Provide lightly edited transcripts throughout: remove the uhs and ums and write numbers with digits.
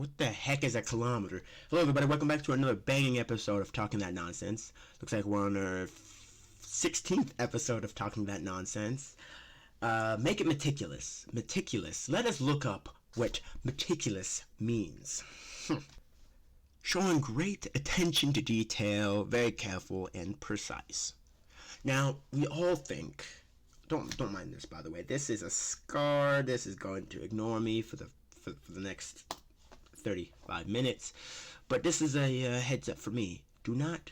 What the heck is a kilometer? Hello everybody, welcome back to another banging episode of Talking That Nonsense. Looks like we're on our 16th episode of Talking That Nonsense. Make it meticulous. Meticulous. Let us look up what meticulous means. Showing great attention to detail, very careful and precise. Now, we all think, don't mind this by the way, this is a scar, this is going to ignore me for the next 35 minutes, but this is a heads up for me. Do not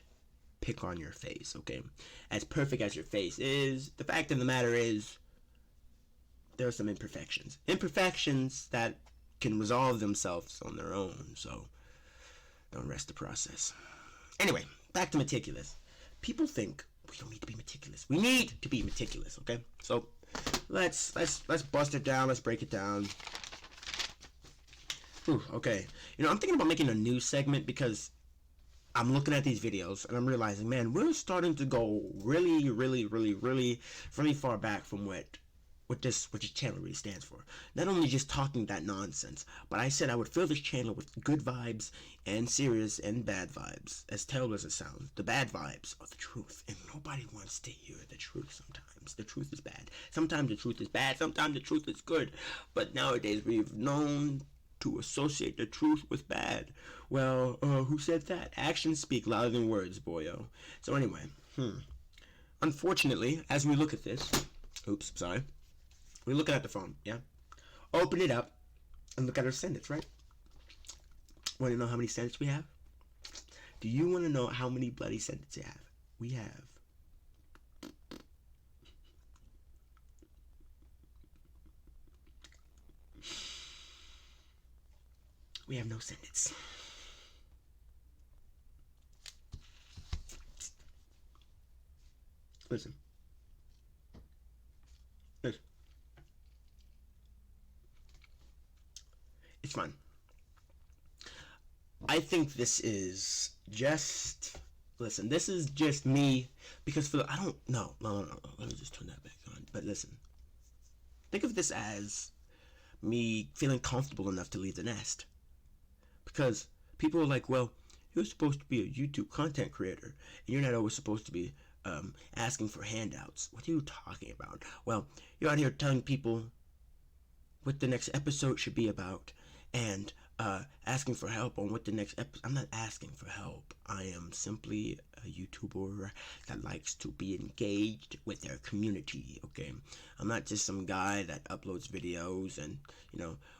pick on your face, okay? As perfect as your face is, the fact of the matter is there are some imperfections that can resolve themselves on their own, so don't rush the process. Anyway, back to meticulous. People think we don't need to be meticulous. We need to be meticulous, okay? So let's bust it down, let's break it down. Okay, I'm thinking about making a new segment because I'm looking at these videos and I'm realizing, man, we're starting to go really far back from what this channel really stands for. Not only just talking that nonsense, but I said I would fill this channel with good vibes and serious and bad vibes. As terrible as it sounds, the bad vibes are the truth, and nobody wants to hear the truth sometimes. The truth is bad. Sometimes the truth is bad, sometimes the truth is good. But nowadays we've known to associate the truth with bad. Well, who said that? Actions speak louder than words, boyo. So anyway, unfortunately, as we look at this, we're looking at the phone, yeah? Open it up and look at our sentence, right? Want to know how many sentences we have? Do you want to know how many bloody sentences we have? We have no sentence. Listen. It's fine. I think this is just... Listen, this is just me, because I don't... No. Let me just turn that back on. But listen. Think of this as me feeling comfortable enough to leave the nest. Because people are like, well, you're supposed to be a YouTube content creator, and you're not always supposed to be asking for handouts. What are you talking about? Well, you're out here telling people what the next episode should be about, and asking for help on what the next episode... I'm not asking for help. I am simply a YouTuber that likes to be engaged with their community, okay? I'm not just some guy that uploads videos, and,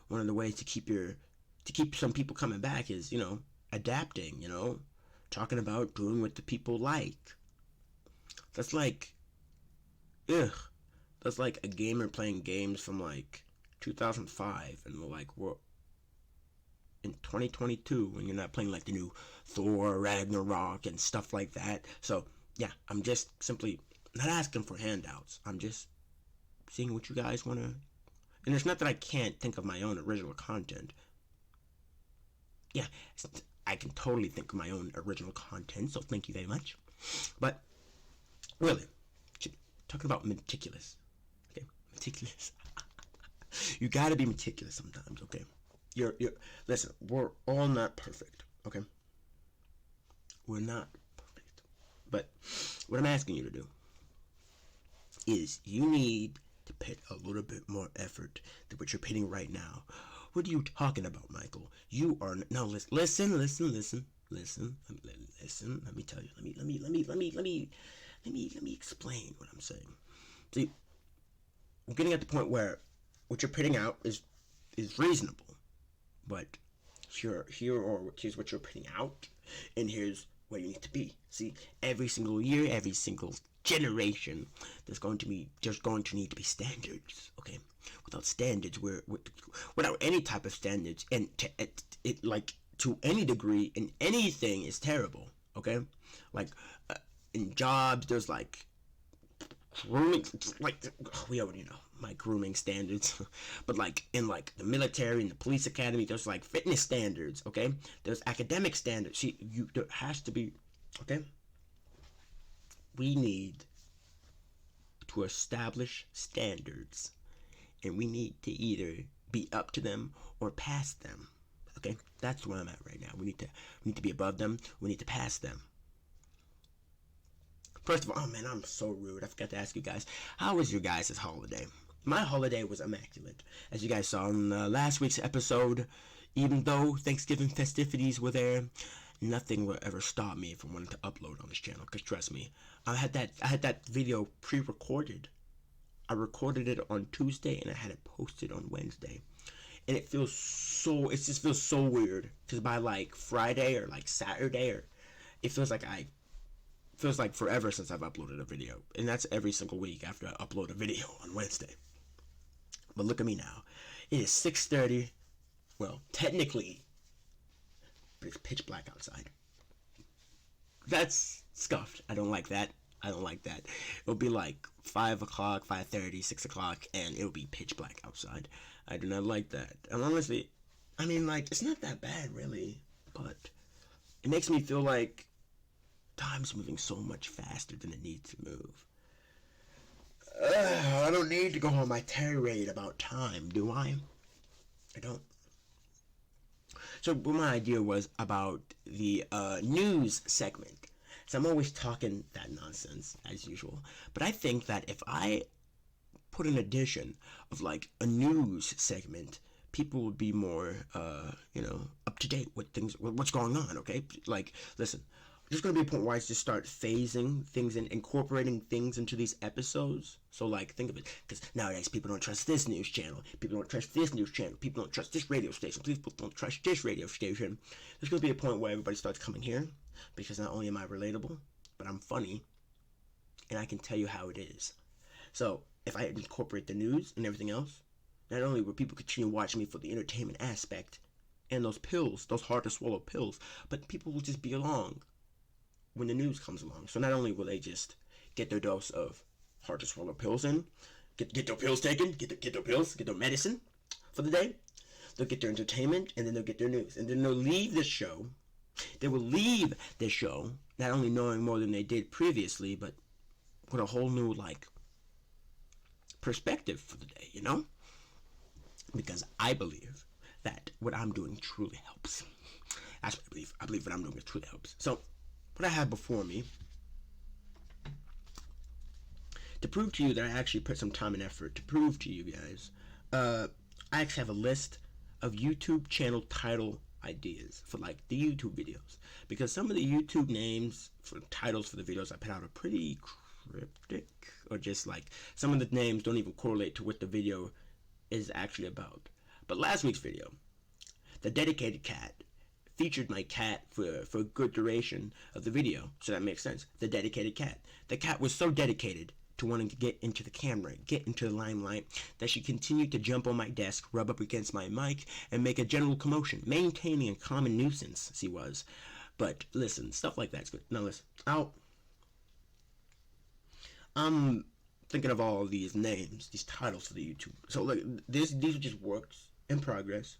one of the ways to keep some people coming back is, adapting, talking about doing what the people like. That's like, that's like a gamer playing games from like 2005, and we're in 2022 when you're not playing like the new Thor, Ragnarok, and stuff like that. So yeah, I'm just simply not asking for handouts. I'm just seeing what you guys want to. And it's not that I can't think of my own original content. Yeah, I can totally think of my own original content, so thank you very much. But really, talking about meticulous, okay? Meticulous. You gotta be meticulous sometimes, okay? Listen, we're all not perfect, okay? We're not perfect. But what I'm asking you to do is you need to put a little bit more effort than what you're putting right now. What are you talking about, Michael? You are no listen. Let me tell you. Let me explain what I'm saying. See, I'm getting at the point where what you're putting out is reasonable, but here's what you're putting out, and here's where you need to be. See, every single year, every single generation, there's going to need to be standards, okay? Without standards, without any type of standards, and to any degree in anything is terrible, okay? Like in jobs, there's like grooming, like we already know my grooming standards, but like in like the military and the police academy, there's like fitness standards, okay? There's academic standards. See, there has to be, okay? We need to establish standards, and we need to either be up to them or past them, okay? That's where I'm at right now. We need to be above them. We need to pass them. First of all, oh man, I'm so rude. I forgot to ask you guys, how was your guys' holiday? My holiday was immaculate. As you guys saw in last week's episode, even though Thanksgiving festivities were there, nothing will ever stop me from wanting to upload on this channel. Cause trust me, I had that video pre-recorded. I recorded it on Tuesday and I had it posted on Wednesday. And it just feels so weird. Cause by like Friday or like Saturday, or it feels like forever since I've uploaded a video. And that's every single week after I upload a video on Wednesday. But look at me now. It is 6:30. Well, technically, it's pitch black outside. That's scuffed. I don't like that. It'll be like 5 o'clock, 5:30, 6 o'clock, and it'll be pitch black outside. I do not like that. And honestly, I mean, like, it's not that bad, really. But it makes me feel like time's moving so much faster than it needs to move. I don't need to go on my tirade about time, do I? I don't. So what my idea was about the news segment. So I'm always talking that nonsense, as usual. But I think that if I put an addition of like a news segment, people would be more, up to date with what's going on, okay? Like, listen, there's going to be a point where I just start phasing things and incorporating things into these episodes. So, like, think of it. Because nowadays, people don't trust this news channel. People don't trust this news channel. People don't trust this radio station. People don't trust this radio station. There's going to be a point where everybody starts coming here. Because not only am I relatable, but I'm funny. And I can tell you how it is. So, if I incorporate the news and everything else, not only will people continue watching me for the entertainment aspect and those pills, those hard to swallow pills, but people will just be along when the news comes along. So not only will they just get their dose of hard to swallow pills in, get their pills taken, get their pills, get their medicine for the day, they'll get their entertainment, and then they'll get their news. And then they'll leave this show. They will leave this show not only knowing more than they did previously, but with a whole new, like, perspective for the day, you know? Because I believe that what I'm doing truly helps. That's what I believe. I believe what I'm doing truly helps. So, what I have before me, to prove to you that I actually put some time and effort, to prove to you guys, I actually have a list of YouTube channel title ideas for, like, the YouTube videos. Because some of the YouTube names for titles for the videos I put out are pretty cryptic, or just, like, some of the names don't even correlate to what the video is actually about. But last week's video, The Dedicated Cat, featured my cat for a good duration of the video, so that makes sense. The dedicated cat. The cat was so dedicated to wanting to get into the camera, get into the limelight, that she continued to jump on my desk, rub up against my mic, and make a general commotion, maintaining a common nuisance, she was. But listen, stuff like that's good. Now listen, I'm thinking of all these names, these titles for the YouTube. So like, these are just works in progress.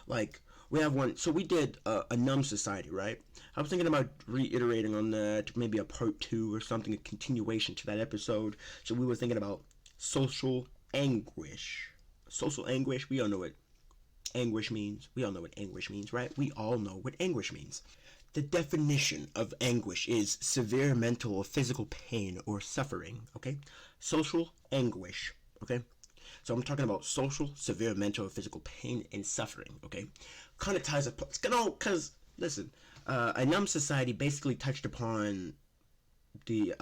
Like, we have one, so we did a numb society, right? I was thinking about reiterating on that, maybe a part 2 or something, a continuation to that episode. So we were thinking about social anguish. Social anguish, we all know what anguish means. We all know what anguish means, right? We all know what anguish means. The definition of anguish is severe mental or physical pain or suffering, okay? Social anguish, okay? So I'm talking about social, severe mental or physical pain and suffering, okay? Kind of ties up, because, listen, a numb society basically touched upon the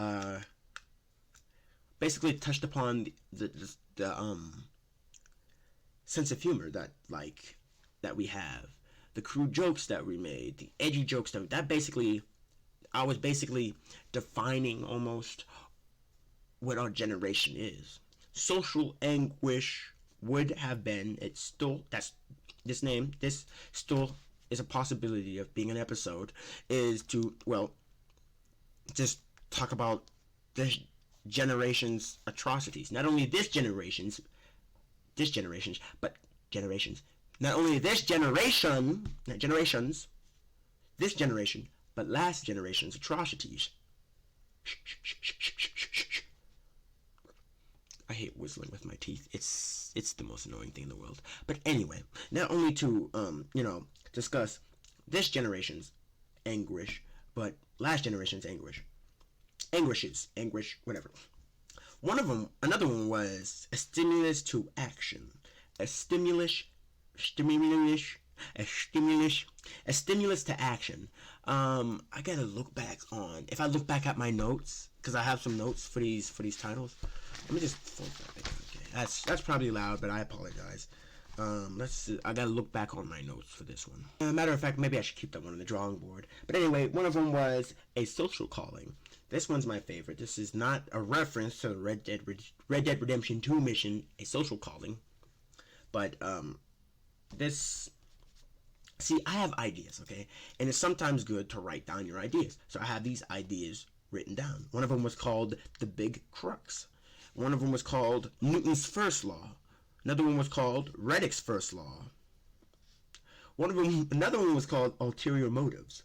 sense of humor that we have, the crude jokes that we made, the edgy jokes that basically, I was basically defining almost what our generation is. Social anguish would have been, this still is a possibility of being an episode, is to, well, just talk about this generation's atrocities. Not only this generation's, but generations. Not only this generation, but last generation's atrocities. I hate whistling with my teeth. It's the most annoying thing in the world. But anyway, not only to discuss this generation's anguish, but last generation's anguish. Anguish, whatever. Another one was a stimulus to action. A stimulus, stimulus, a stimulus, a stimulus to action. I gotta look back on, if I look back at my notes, because I have some notes for these titles. Let me just fold that back. Okay, that's probably loud, but I apologize. I gotta look back on my notes for this one. Matter of fact, maybe I should keep that one on the drawing board. But anyway, one of them was a social calling. This one's my favorite. This is not a reference to the Red Dead Redemption 2 mission, a social calling. But, see, I have ideas, okay? And it's sometimes good to write down your ideas. So I have these ideas written down. One of them was called The Big Crux. One of them was called Newton's First Law. Another one was called Reddick's First Law. Another one was called Ulterior Motives.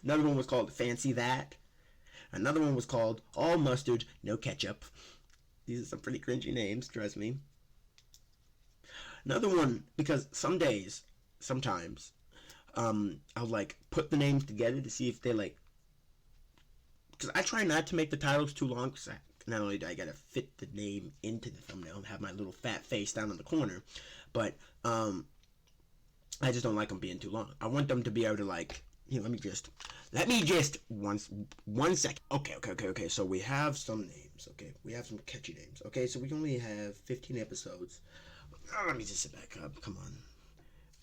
Another one was called Fancy That. Another one was called All Mustard, No Ketchup. These are some pretty cringy names, trust me. Another one, because sometimes, I'll like put the names together to see if they like, because I try not to make the titles too long, because not only do I gotta fit the name into the thumbnail and have my little fat face down in the corner, but I just don't like them being too long. I want them to be able to like, let me just one second. Okay. So we have some names. Okay, we have some catchy names. Okay, so we only have 15 episodes. Let me just sit back up. Come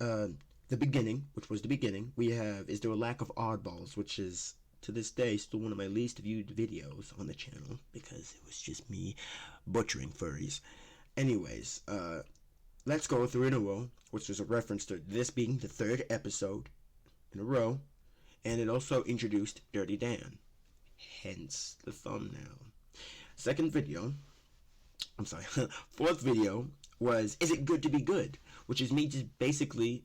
on. The beginning, which was the beginning. We have Is There a Lack of Oddballs, which is to this day still one of my least viewed videos on the channel because it was just me butchering furries. Anyways, let's go through in a row, which was a reference to this being the third episode in a row. And it also introduced Dirty Dan, hence the thumbnail. Fourth video was Is It Good to Be Good? Which is me just basically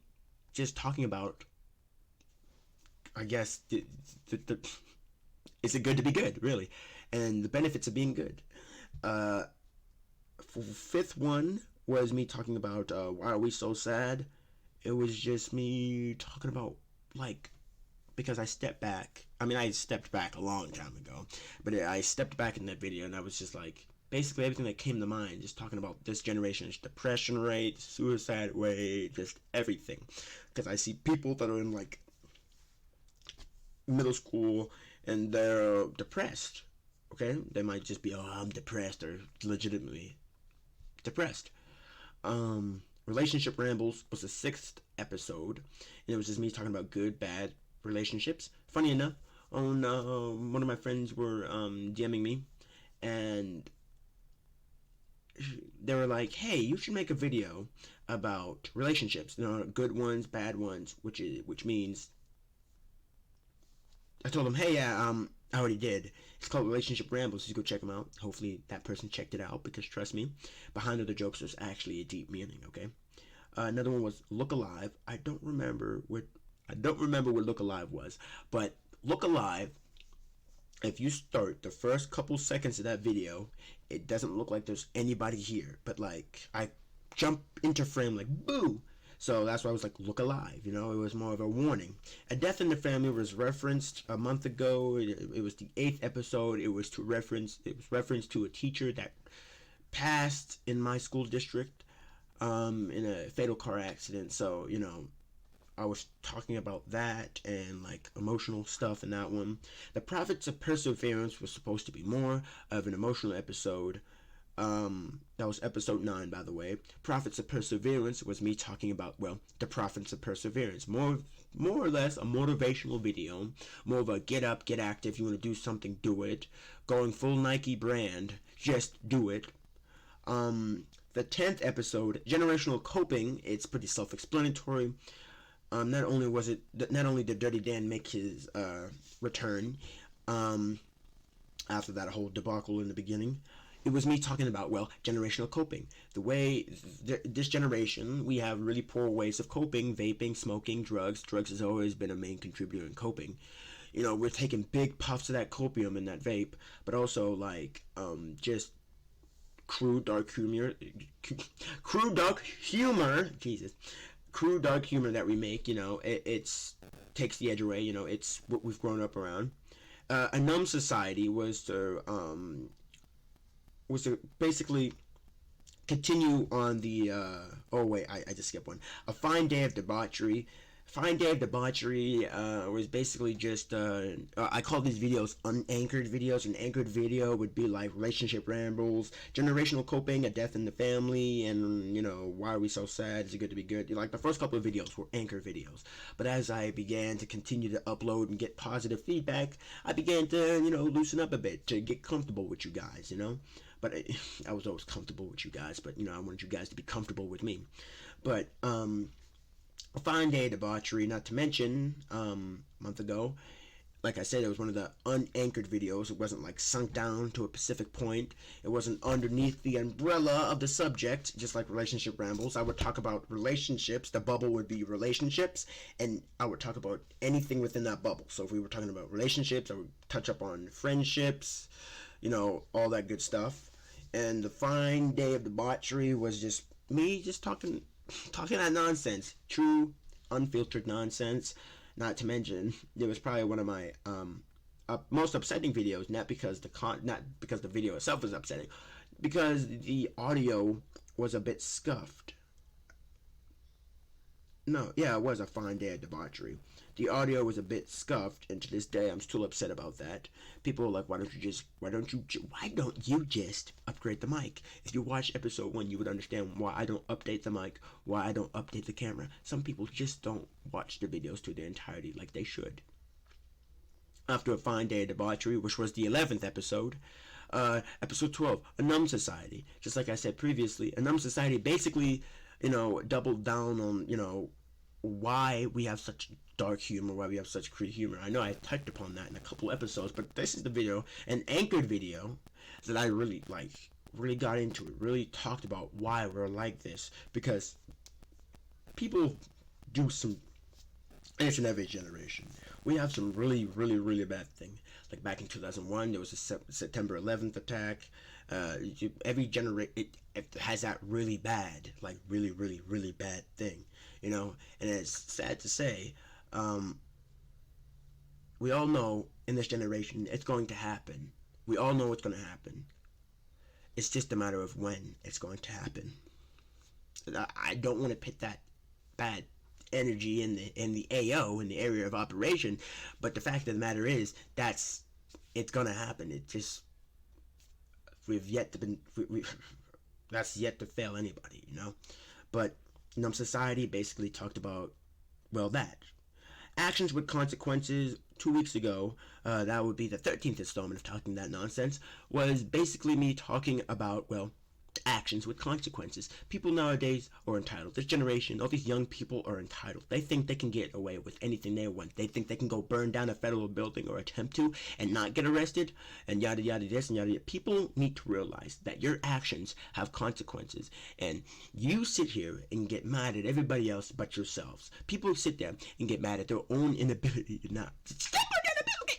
just talking about, I guess, is it good to be good, really? And the benefits of being good. Fifth one was me talking about why are we so sad? It was just me talking about, like, because I stepped back. I mean, I stepped back a long time ago, but I stepped back in that video, and I was just like, basically everything that came to mind, just talking about this generation's depression rate, suicide rate, just everything. Because I see people that are in, like, middle school, and they're depressed, okay? They might just be, oh, I'm depressed, or legitimately depressed. Relationship Rambles was the 6th episode, and it was just me talking about good, bad relationships. Funny enough, one of my friends were DMing me, and they were like, hey, you should make a video about relationships, good ones, bad ones, which means, I told them, hey, yeah, I already did. It's called Relationship Rambles. You go check them out. Hopefully that person checked it out, because trust me, behind the jokes there's actually a deep meaning, okay? Another one was Look Alive. I don't remember what Look Alive was, but Look Alive, if you start the first couple seconds of that video, it doesn't look like there's anybody here, but like I jump into frame like boo. So that's why I was like, Look Alive, it was more of a warning. A Death in the Family was referenced a month ago. It was the 8th episode. It was reference to a teacher that passed in my school district in a fatal car accident. So, I was talking about that and like emotional stuff in that one. The Prophets of Perseverance was supposed to be more of an emotional episode. That was episode 9, by the way. Prophets of Perseverance was me talking about, the Prophets of Perseverance. More or less a motivational video. More of a get up, get active. You want to do something, do it. Going full Nike brand, just do it. The 10th episode, Generational Coping. It's pretty self-explanatory. Not only did Dirty Dan make his return after that whole debacle in the beginning, it was me talking about, generational coping. The way this generation, we have really poor ways of coping: vaping, smoking, drugs. Drugs has always been a main contributor in coping. We're taking big puffs of that copium in that vape, but also like just crude dark humor, crude dark humor, Jesus, crude dark humor that we make. You know, it's takes the edge away. You know, it's what we've grown up around. A numb society was to basically continue on the oh wait, I just skipped one. A fine day of debauchery. Fine day of debauchery was basically just I call these videos unanchored videos. An anchored video would be like relationship rambles, generational coping, a death in the family, and you know, why are we so sad, is it good to be good. Like the first couple of videos were anchor videos, but as I began to continue to upload and get positive feedback, I began to, you know, loosen up a bit to get comfortable with you guys, you know. But I was always comfortable with you guys, but you know, I wanted you guys to be comfortable with me. But a fine day of debauchery, not to mention, a month ago, like I said, it was one of the unanchored videos. It wasn't like sunk down to a specific point. It wasn't underneath the umbrella of the subject, just like relationship rambles. I would talk about relationships. The bubble would be relationships, and I would talk about anything within that bubble. So if we were talking about relationships, I would touch up on friendships, you know, all that good stuff. And the fine day of debauchery was just me just talking that nonsense, true, unfiltered nonsense. Not to mention, it was probably one of my most upsetting videos. Not because the video itself was upsetting, because the audio was a bit scuffed. No, yeah, it was a fine day of debauchery. The audio was a bit scuffed, and to this day, I'm still upset about that. People are like, why don't you just upgrade the mic? If you watch episode 1, you would understand why I don't update the mic, why I don't update the camera. Some people just don't watch the videos to their entirety like they should. After a fine day of debauchery, which was the 11th episode, episode 12, a numb society. Just like I said previously, a numb society basically, you know, doubled down on, you know, why we have such dark humor, why we have such crude humor. I know I touched upon that in a couple episodes, but this is the video, an anchored video, that I really got into it, really talked about why we're like this, because people do some, and it's in every generation. We have some really bad thing. Like back in 2001, there was a September 11th attack. Every generation, it has that really bad, like really bad thing, you know. And it's sad to say, we all know in this generation it's going to happen. We all know it's going to happen. It's just a matter of when it's going to happen. I don't want to put that bad energy in the AO, in the area of operation, but the fact of the matter is it's gonna happen. It just that's yet to fail anybody, you know. But Numb Society basically talked about, well, that actions with consequences. 2 weeks ago, that would be the 13th installment of Talking That Nonsense, was basically me talking about, well, actions with consequences. People nowadays are entitled. This generation, all these young people are entitled. They think they can get away with anything they want. They think they can go burn down a federal building or attempt to and not get arrested, and yada yada this and yada yada. People need to realize that your actions have consequences, and you sit here and get mad at everybody else but yourselves. People sit there and get mad at their own inability to not.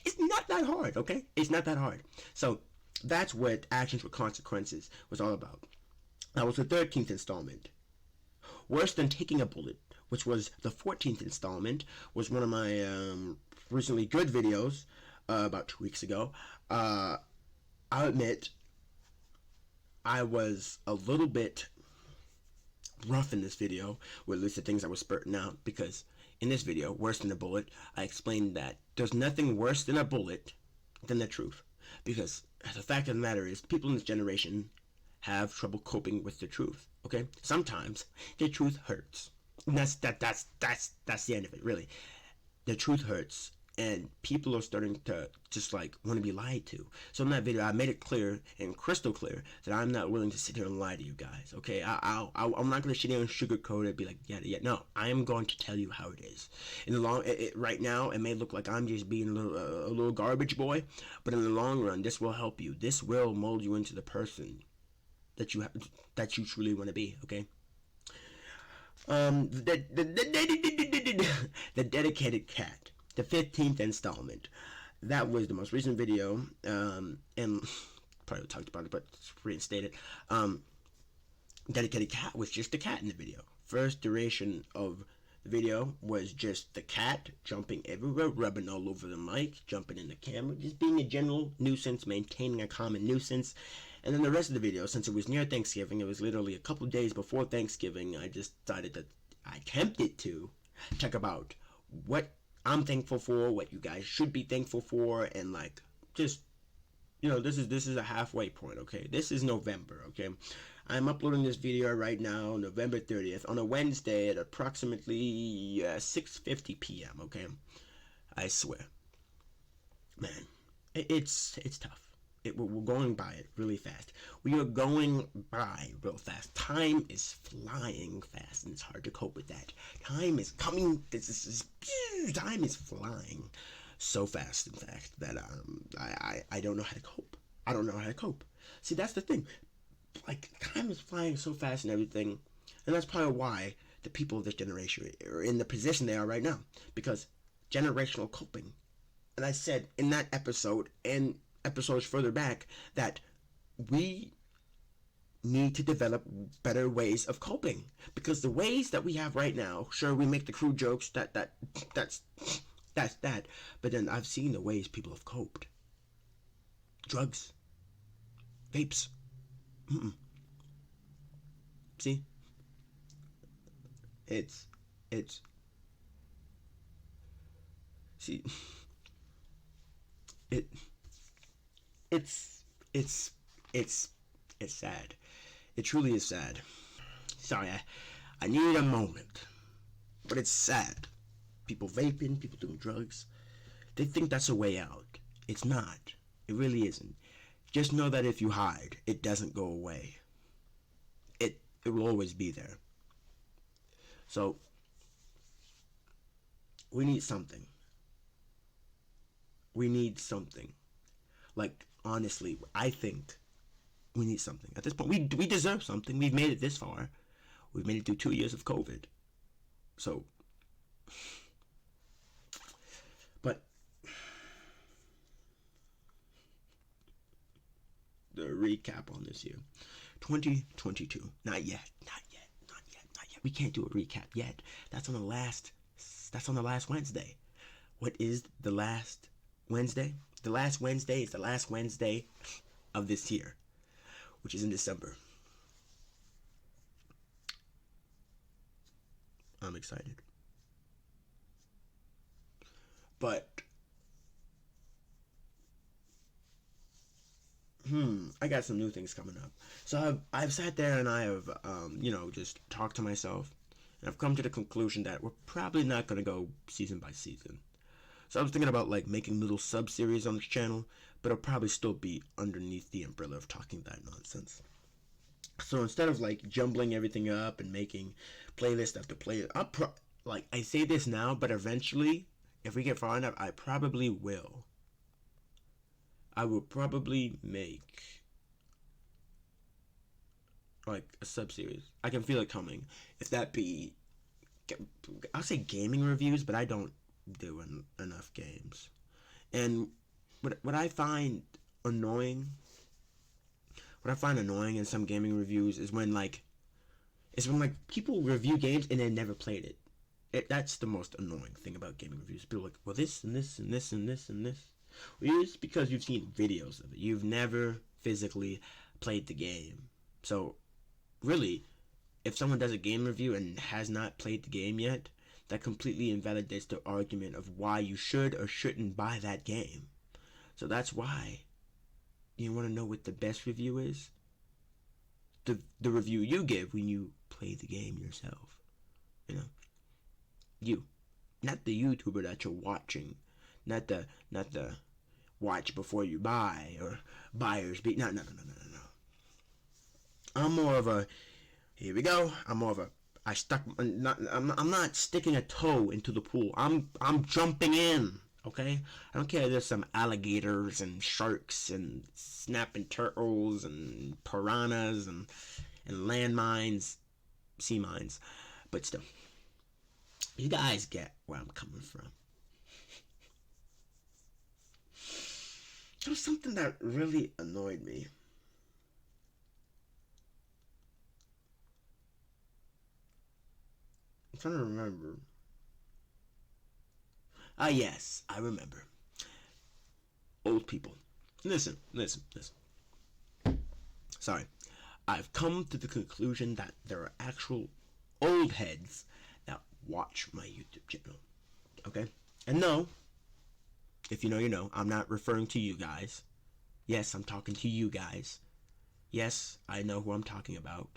It's not that hard, okay? It's not that hard. So that's what actions with consequences was all about. That was the 13th installment. Worse Than Taking a Bullet, which was the 14th installment, was one of my recently good videos about 2 weeks ago. I'll admit I was a little bit rough in this video with a list of things I was spurting out, because in this video, Worse Than a Bullet, I explained that there's nothing worse than a bullet than the truth. Because the fact of the matter is, people in this generation have trouble coping with the truth. Okay, sometimes the truth hurts. And that's the end of it, really. The truth hurts, and people are starting to just like want to be lied to. So in that video, I made it clear and crystal clear that I'm not willing to sit here and lie to you guys. Okay, I'm not going to sit here and sugarcoat it, be like, yeah. No, I am going to tell you how it is. In the right now, it may look like I'm just being a little garbage boy, but in the long run, this will help you. This will mold you into the person that you truly want to be. Okay. The Dedicated Cat, the 15th installment. That was the most recent video, and probably talked about it, but reinstate it. Dedicated cat was just the cat in the video. First duration of the video was just the cat jumping everywhere, rubbing all over the mic, jumping in the camera, just being a general nuisance, maintaining a common nuisance. And then the rest of the video, since it was near Thanksgiving, it was literally a couple days before Thanksgiving, I just decided that I attempted to talk about what I'm thankful for, what you guys should be thankful for, and like just, you know, this is a halfway point, okay? This is November, okay? I'm uploading this video right now, November 30th, on a Wednesday at approximately 6:50 p.m., okay? I swear. Man, it's tough. We're going by it really fast. We are going by real fast. Time is flying fast, and it's hard to cope with that. Time is coming. Time is flying so fast, in fact, that I don't know how to cope. I don't know how to cope. See, that's the thing. Like, time is flying so fast and everything, and that's probably why the people of this generation are in the position they are right now, because generational coping. And I said in that episode and episodes further back that we need to develop better ways of coping, because the ways that we have right now, sure, we make the crude jokes, that's that, but then I've seen the ways people have coped. Drugs, vapes. See, it's see it's sad. It truly is sad. Sorry, I needed a moment, but it's sad. People vaping, people doing drugs, they think that's a way out. It's not. It really isn't. Just know that if you hide, it doesn't go away. It will always be there. So we need something. We need something. Like, honestly, I think we need something. At this point, we deserve something. We've made it this far. We've made it through 2 years of COVID. So, but the recap on this year, 2022. Not yet. We can't do a recap yet. That's on the last Wednesday. What is the last Wednesday? The last Wednesday is the last Wednesday of this year, which is in December. I'm excited. But I got some new things coming up. So I've sat there and I have just talked to myself, and I've come to the conclusion that we're probably not going to go season by season. So I was thinking about like making little sub-series on this channel, but it'll probably still be underneath the umbrella of Talking That Nonsense. So instead of like jumbling everything up and making playlist after playlist, I say this now, but eventually, if we get far enough, I probably will. I will probably make like a sub-series. I can feel it coming. If that be, I'll say gaming reviews, but I don't do enough games. And what I find annoying in some gaming reviews is when people review games and they never played it. That's the most annoying thing about gaming reviews. People are like, well, this and this and this and this and this. Well, it's because you've seen videos of it. You've never physically played the game. So, really, if someone does a game review and has not played the game yet, that completely invalidates the argument of why you should or shouldn't buy that game. So that's why you want to know what the best review is? The review you give when you play the game yourself. You. Not the YouTuber that you're watching. Not the watch before you buy or buyers be. No. I'm more of a, here we go. I'm not sticking a toe into the pool. I'm jumping in. Okay? I don't care if there's some alligators and sharks and snapping turtles and piranhas and landmines, sea mines. But still, you guys get where I'm coming from. There was something that really annoyed me. I'm trying to remember. Ah, yes, I remember. Old people. Listen. Sorry. I've come to the conclusion that there are actual old heads that watch my YouTube channel. Okay? And no, if you know, you know, I'm not referring to you guys. Yes, I'm talking to you guys. Yes, I know who I'm talking about.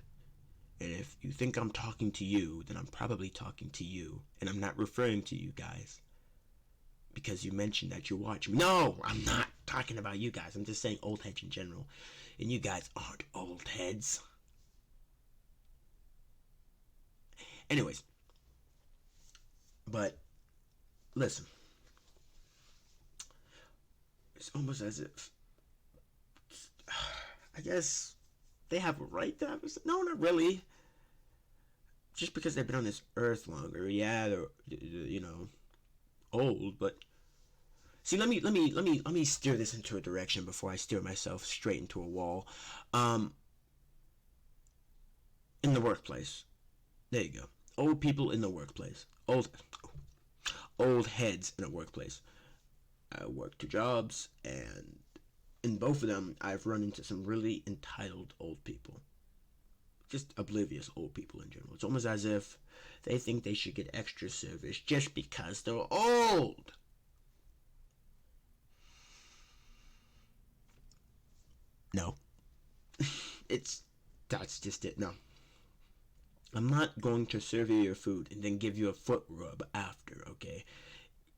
And if you think I'm talking to you, then I'm probably talking to you. And I'm not referring to you guys. Because you mentioned that you watch me. No, I'm not talking about you guys. I'm just saying old heads in general. And you guys aren't old heads. Anyways. But, listen. It's almost as if, I guess, they have a right to have a... No, not really. Just because they've been on this earth longer. Yeah, they're, you know, old, but... See, let me steer this into a direction before I steer myself straight into a wall. In the workplace. There you go. Old people in the workplace. Old heads in a workplace. I work 2 jobs, and in both of them, I've run into some really entitled old people. Just oblivious old people in general. It's almost as if they think they should get extra service just because they're old. No. That's just it. No. I'm not going to serve you your food and then give you a foot rub after, okay?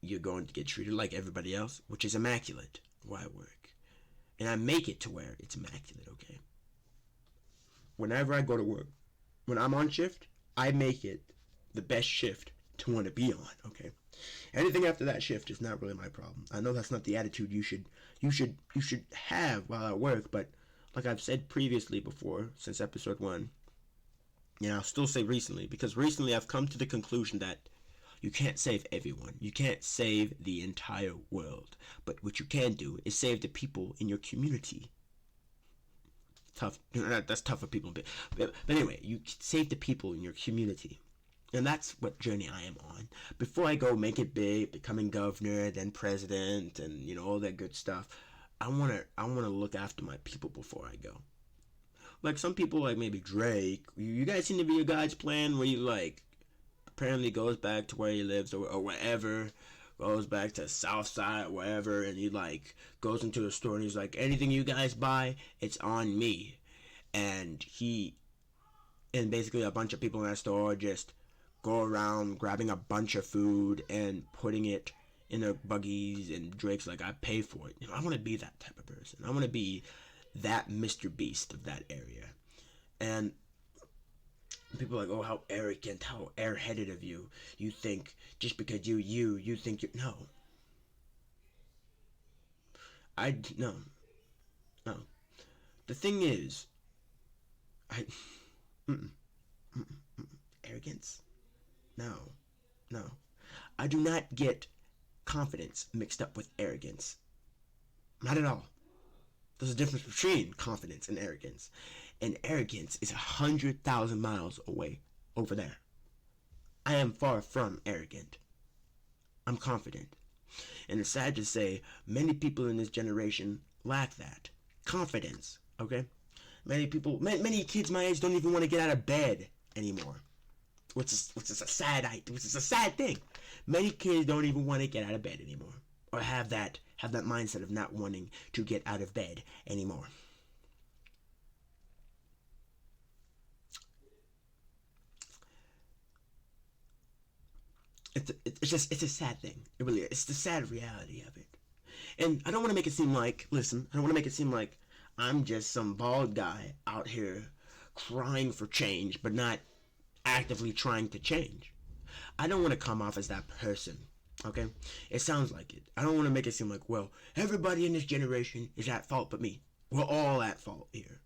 You're going to get treated like everybody else, which is immaculate where I work. And I make it to where it's immaculate, okay? Whenever I go to work, when I'm on shift, I make it the best shift to want to be on, okay? Anything after that shift is not really my problem. I know that's not the attitude you should have while at work, but like I've said previously before, since episode 1, and I'll still say recently, because recently I've come to the conclusion that you can't save everyone. You can't save the entire world. But what you can do is save the people in your community. Tough. That's tough for people. But anyway, you save the people in your community. And that's what journey I am on. Before I go make it big, becoming governor, then president, and you know all that good stuff, I wanna look after my people before I go. Like some people, like maybe Drake. You guys seen the video God's Plan where he like apparently goes back to where he lives or wherever, goes back to South Side or wherever, and he like goes into a store and he's like, anything you guys buy, it's on me. And basically a bunch of people in that store just go around grabbing a bunch of food and putting it in their buggies, and Drake's like, I pay for it. You know, I want to be that type of person. I want to be that Mr. Beast of that area. And people are like, oh, how arrogant, how airheaded of you. You think just because you think you... No. No. No. The thing is, arrogance? No. No. I do not get confidence mixed up with arrogance. Not at all. There's a difference between confidence and arrogance. And arrogance is 100,000 miles away over there. I am far from arrogant. I'm confident. And it's sad to say, many people in this generation lack that. Confidence, okay? Many kids my age don't even want to get out of bed anymore. Which is a sad thing. Many kids don't even want to get out of bed anymore. Or have that mindset of not wanting to get out of bed anymore. It's a sad thing. It really is. It's the sad reality of it. And I don't want to make it seem like, listen, I don't want to make it seem like I'm just some bald guy out here crying for change, but not actively trying to change. I don't want to come off as that person, okay? It sounds like it. I don't want to make it seem like, well, everybody in this generation is at fault but me. We're all at fault here.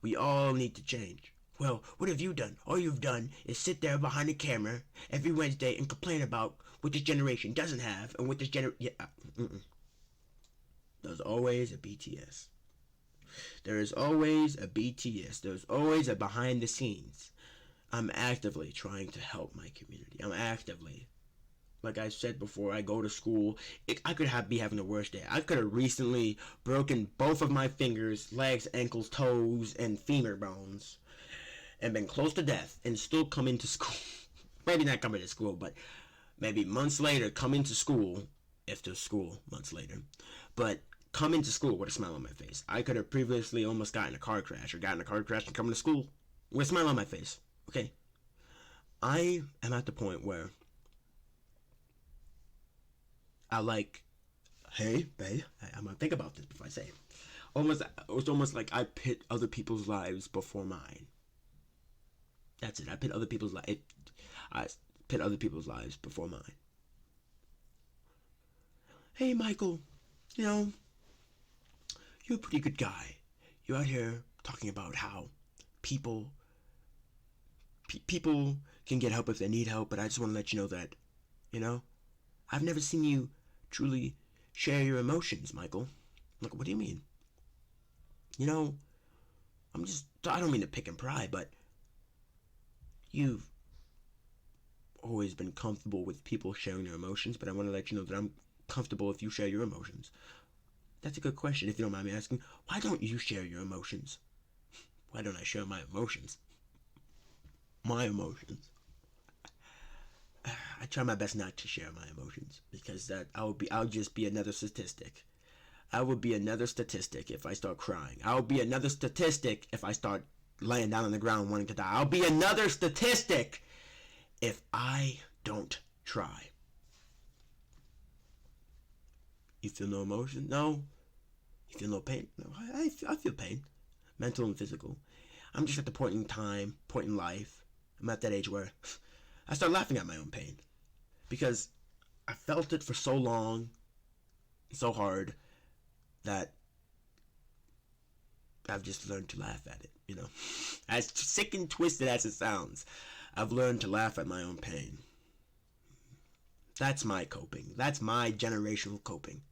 We all need to change. Well, what have you done? All you've done is sit there behind the camera every Wednesday and complain about what this generation doesn't have and what this There's always a BTS. There is always a BTS. There's always a behind the scenes. I'm actively trying to help my community. I'm actively, like I said before, I go to school. I could be having the worst day. I could have recently broken both of my fingers, legs, ankles, toes, and femur bones, and been close to death, and still come into school. Maybe not come into school, but maybe months later come into school, if there's school months later, but come into school with a smile on my face. I could have previously almost gotten a car crash, or gotten a car crash and come to school with a smile on my face. Okay, I am at the point where I like, hey, babe, I'm gonna think about this before I say it. It's almost like I pit other people's lives before mine. That's it. I pit other people's lives before mine. Hey, Michael, you know, you're a pretty good guy. You're out here talking about how people people can get help if they need help, but I just want to let you know that, you know, I've never seen you truly share your emotions, Michael. Like, what do you mean? You know, I don't mean to pick and pry, but you've always been comfortable with people sharing their emotions, but I want to let you know that I'm comfortable if you share your emotions. That's a good question, if you don't mind me asking. Why don't you share your emotions? Why don't I share my emotions? My emotions. I try my best not to share my emotions, because I'll just be another statistic. I would be another statistic if I start crying. I'll be another statistic if I start laying down on the ground wanting to die. I'll be another statistic if I don't try. You feel no emotion? No. You feel no pain? No. I feel pain, mental and physical. I'm just at the point in life. I'm at that age where I start laughing at my own pain, because I felt it for so long, so hard, that I've just learned to laugh at it, you know. As sick and twisted as it sounds, I've learned to laugh at my own pain. That's my coping. That's my generational coping.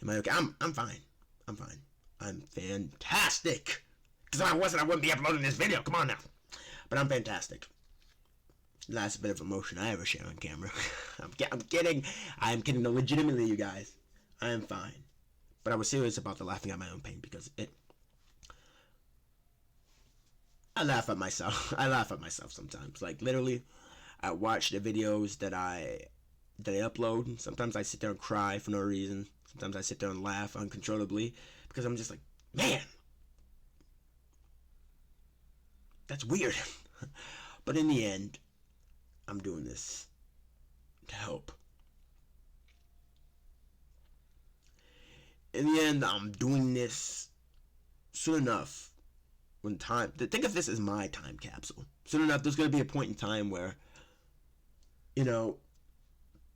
Am I okay? I'm fine. I'm fine. I'm fantastic. Because if I wasn't, I wouldn't be uploading this video. Come on now. But I'm fantastic. Last bit of emotion I ever share on camera. I'm kidding. I'm kidding. No, legitimately, you guys. I am fine. But I was serious about the laughing at my own pain, because I laugh at myself. I laugh at myself sometimes. Like, literally, I watch the videos that I upload. Sometimes I sit there and cry for no reason. Sometimes I sit there and laugh uncontrollably, because I'm just like, man, that's weird. But in the end, I'm doing this to help. In the end, I'm doing this soon enough. Think of this as my time capsule. Soon enough, there's going to be a point in time where, you know,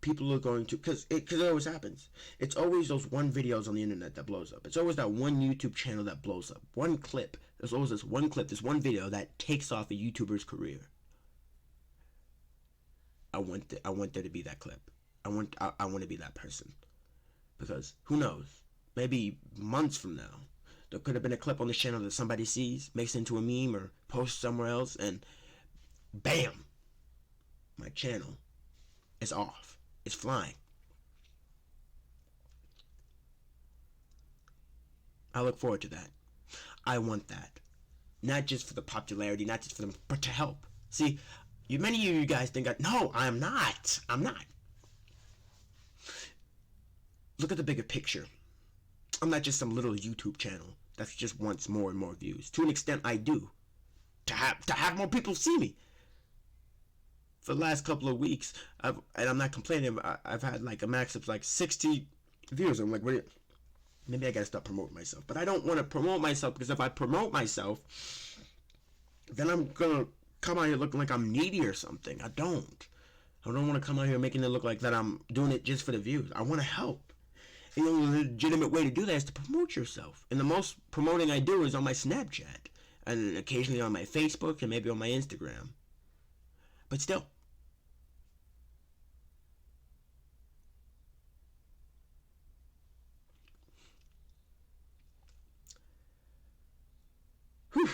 people are going to, because it always happens. It's always those one videos on the internet that blows up. It's always that one YouTube channel that blows up. One clip. There's always this one clip, this one video that takes off a YouTuber's career. I want there to be that clip. I want to be that person, because who knows? Maybe months from now, there could have been a clip on the channel that somebody sees, makes it into a meme, or posts somewhere else, and bam, my channel is off. It's flying. I look forward to that. I want that. Not just for the popularity, not just for them, but to help. See, many of you guys think, no, I'm not. I'm not. Look at the bigger picture. I'm not just some little YouTube channel that just wants more and more views. To an extent, I do. To have more people see me. For the last couple of weeks, and I'm not complaining, I've had like a max of like 60 views. I'm like, maybe I gotta stop promoting myself. But I don't want to promote myself, because if I promote myself, then I'm gonna come out here looking like I'm needy or something. I don't want to come out here making it look like that I'm doing it just for the views. I want to help. And the only legitimate way to do that is to promote yourself. And the most promoting I do is on my Snapchat, and occasionally on my Facebook, and maybe on my Instagram. But still. Whew.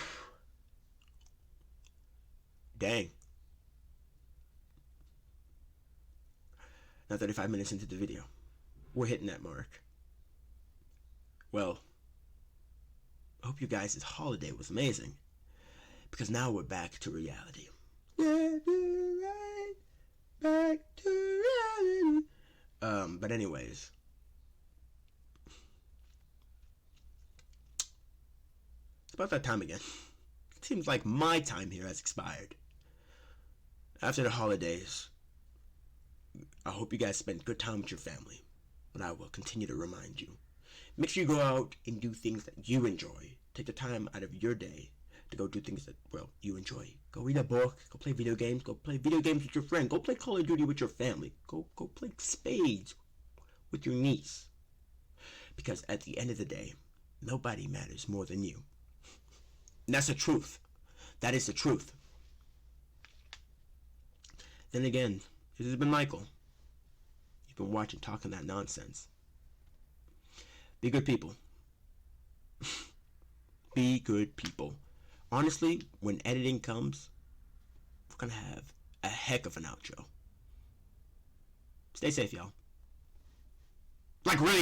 Dang. Now 35 minutes into the video. We're hitting that mark. Well, I hope you guys' holiday was amazing. Because now we're back to reality. Back to reality. But anyways. It's about that time again. It seems like my time here has expired. After the holidays, I hope you guys spend good time with your family. But I will continue to remind you. Make sure you go out and do things that you enjoy. Take the time out of your day to go do things that, well, you enjoy. Go read a book. Go play video games. Go play video games with your friend. Go play Call of Duty with your family. Go play spades with your niece. Because at the end of the day, nobody matters more than you. And that's the truth. That is the truth. Then again, this has been Michael. You've been watching Talking That Nonsense. Be good people. Be good people. Honestly, when editing comes, we're gonna have a heck of an outro. Stay safe, y'all. Like, really